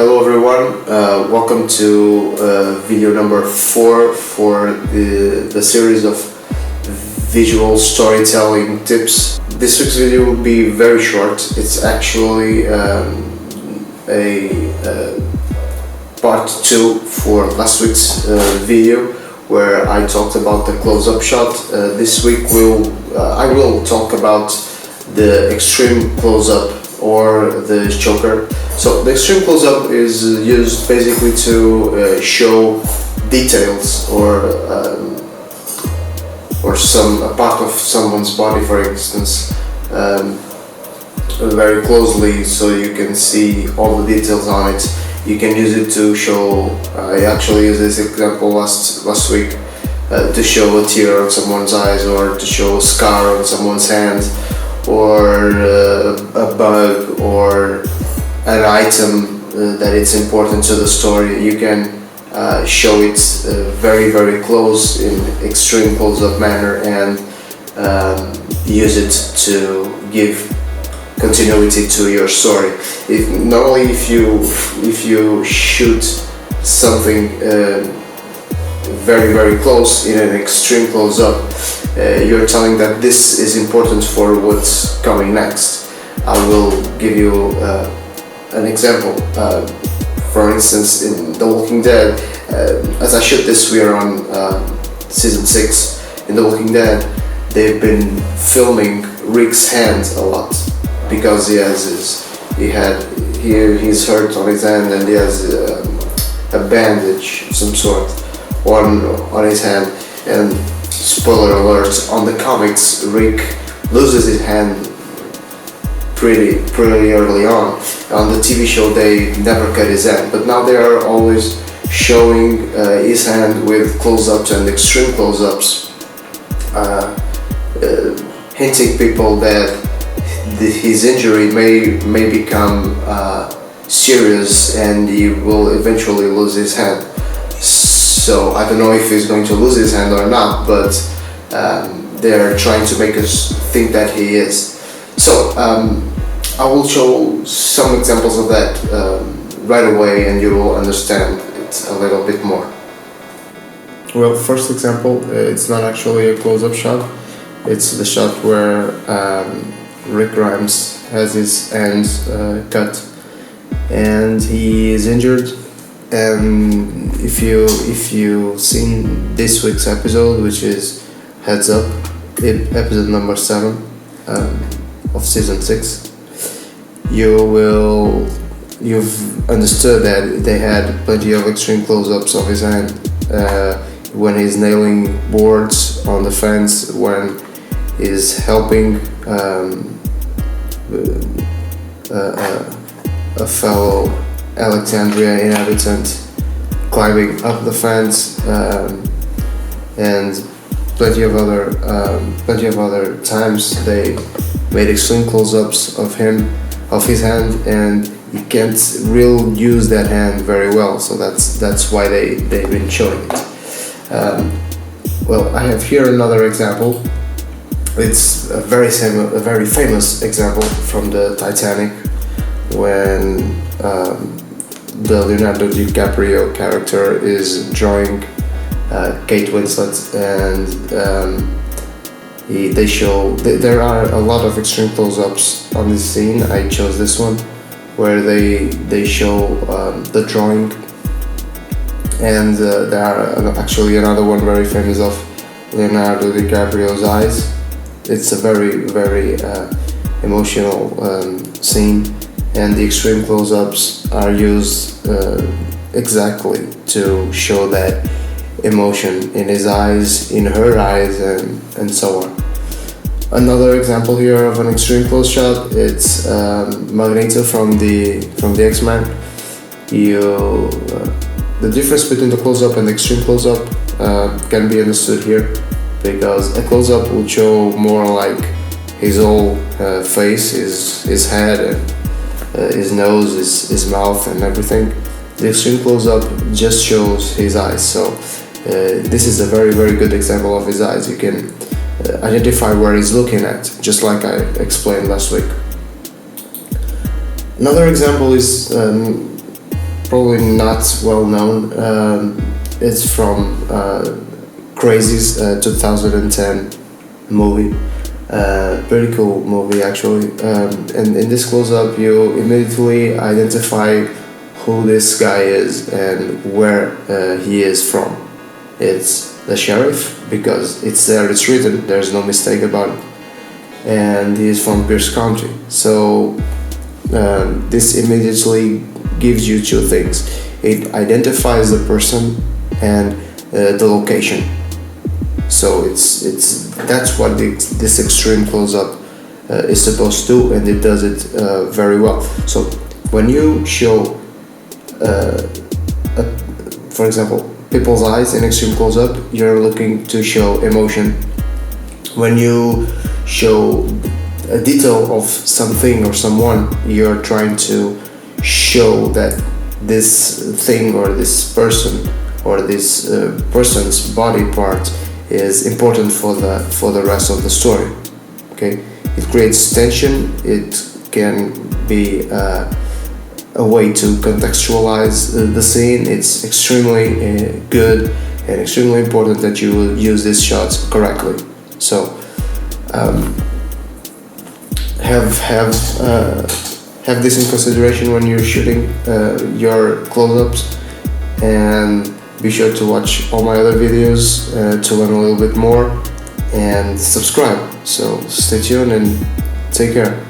Hello everyone, welcome to video number 4 for the series of visual storytelling tips. This week's video will be very short. It's actually a part 2 for last week's video where I talked about the close-up shot. This week I will talk about the extreme close-up or the choker. So the extreme close-up is used basically to show details or a part of someone's body, for instance, very closely, so you can see all the details on it. You can use it to show. I actually used this example last week to show a tear on someone's eyes, or to show a scar on someone's hand, or a bug, or an item that it's important to the story. You can show it very, very close in extreme close-up manner and use it to give continuity to your story. Normally, if you shoot something very, very close in an extreme close-up, you're telling that this is important for what's coming next. I will give you an example. For instance, in The Walking Dead, as I shoot this, we are on season 6. In The Walking Dead, they've been filming Rick's hand a lot because he's hurt on his hand, and he has a bandage of some sort on his hand. And spoiler alert, on the comics, Rick loses his hand pretty early on. On the TV show, they never cut his hand, but now they are always showing his hand with close-ups and extreme close-ups, hinting people that his injury may become serious and he will eventually lose his hand. So I don't know if he's going to lose his hand or not, but they're trying to make us think that he is. So I will show some examples of that right away, and you will understand it a little bit more. Well, first example, it's not actually a close-up shot. It's the shot where Rick Grimes has his hand cut and he is injured. And if you've seen this week's episode, which is Heads Up, episode number 7 of season 6, you've understood that they had plenty of extreme close-ups of his hand when he's nailing boards on the fence, when he's helping a fellow Alexandria inhabitant climbing up the fence, and plenty of other times they made extreme close-ups of his hand, and you can't really use that hand very well, so that's why they've been showing it. Well, I have here another example. It's a very famous example from the Titanic, when the Leonardo DiCaprio character is drawing Kate Winslet, and there are a lot of extreme close-ups on this scene. I chose this one where they show the drawing, and there are actually another one very famous of Leonardo DiCaprio's eyes. It's a very, very emotional scene, and the extreme close-ups are used exactly to show that emotion in his eyes, in her eyes, and so on. Another example here of an extreme close shot, it's Magneto from the X-Men. The difference between the close-up and the extreme close-up can be understood here, because a close-up will show more like his whole face, his head, and his nose, his mouth, and everything. The extreme close-up just shows his eyes. So this is a very, very good example of his eyes. You can identify where he's looking at, just like I explained last week. Another example is probably not well known. It's from Crazy's 2010 movie. Pretty cool movie actually. And in this close-up, you immediately identify who this guy is and where he is from. It's the sheriff, because it's there, it's written, there's no mistake about it. And he is from Pierce County. So this immediately gives you two things. It identifies the person and the location. So it's that's what this extreme close-up is supposed to do, and it does it very well. So when you show, for example, people's eyes in extreme close-up, you're looking to show emotion. When you show a detail of something or someone, you're trying to show that this thing or this person or this person's body part is important for the rest of the story. Okay, it creates tension. It can be a way to contextualize the scene. It's extremely good and extremely important that you will use these shots correctly. So have this in consideration when you're shooting your close-ups, and be sure to watch all my other videos to learn a little bit more, and subscribe. So stay tuned and take care.